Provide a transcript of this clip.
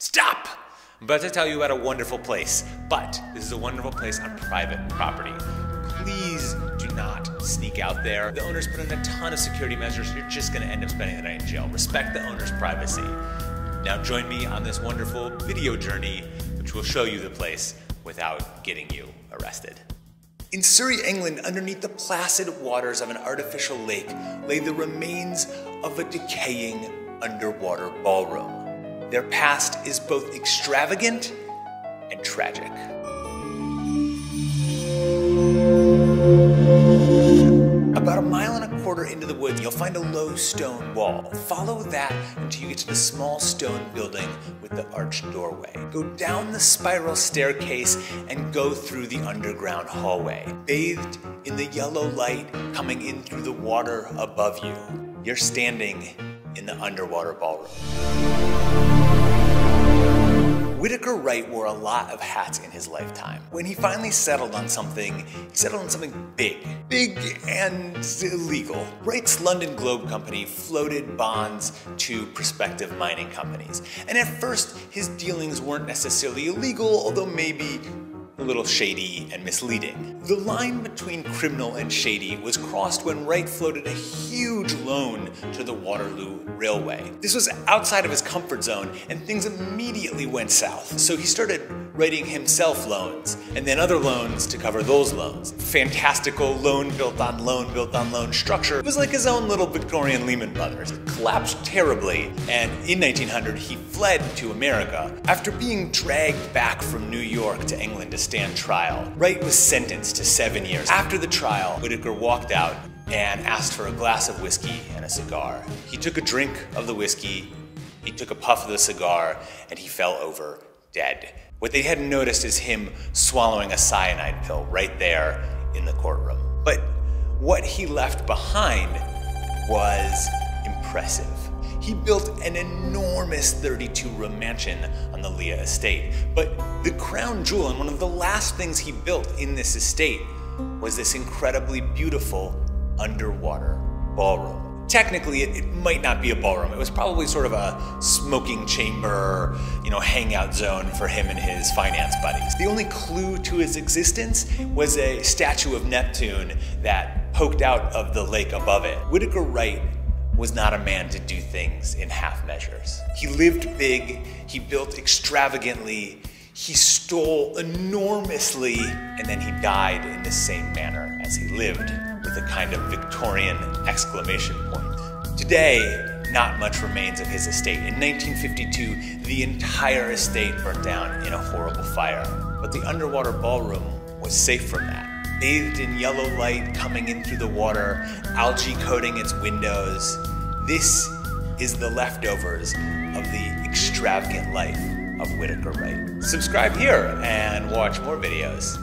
Stop! I'm about to tell you about a wonderful place, but this is a wonderful place on private property. Please do not sneak out there. The owners put in a ton of security measures. You're just gonna end up spending the night in jail. Respect the owner's privacy. Now join me on this wonderful video journey, which will show you the place without getting you arrested. In Surrey, England, underneath the placid waters of an artificial lake, lay the remains of a decaying underwater ballroom. Their past is both extravagant and tragic. About a mile and a quarter into the woods, you'll find a low stone wall. Follow that until you get to the small stone building with the arched doorway. Go down the spiral staircase and go through the underground hallway. Bathed in the yellow light coming in through the water above you, you're standing in the underwater ballroom. Whitaker Wright wore a lot of hats in his lifetime. When he finally settled on something, he settled on something big and illegal. Wright's London Globe Company floated bonds to prospective mining companies. And at first, his dealings weren't necessarily illegal, although maybe a little shady and misleading. The line between criminal and shady was crossed when Wright floated a huge loan to the Waterloo Railway. This was outside of his comfort zone, and things immediately went south. So he started writing himself loans, and then other loans to cover those loans. Fantastical loan built on loan structure. It was like his own little Victorian Lehman Brothers. It collapsed terribly, and in 1900 he fled to America. After being dragged back from New York to England to stand trial, Wright was sentenced to 7 years. After the trial, Whitaker walked out and asked for a glass of whiskey and a cigar. He took a drink of the whiskey, he took a puff of the cigar, and he fell over dead. What they hadn't noticed is him swallowing a cyanide pill right there in the courtroom. But what he left behind was impressive. He built an enormous 32-room mansion on the Leah estate. But the crown jewel and one of the last things he built in this estate was this incredibly beautiful underwater ballroom. Technically, it might not be a ballroom. It was probably sort of a smoking chamber, hangout zone for him and his finance buddies. The only clue to his existence was a statue of Neptune that poked out of the lake above it. Whitaker Wright was not a man to do things in half measures. He lived big, he built extravagantly, he stole enormously, and then he died in the same manner as he lived, with a kind of Victorian exclamation point. Today, not much remains of his estate. In 1952, the entire estate burnt down in a horrible fire. But the underwater ballroom was safe from that. Bathed in yellow light coming in through the water, algae coating its windows, this is the leftovers of the extravagant life of Whitaker Wright. Subscribe here and watch more videos.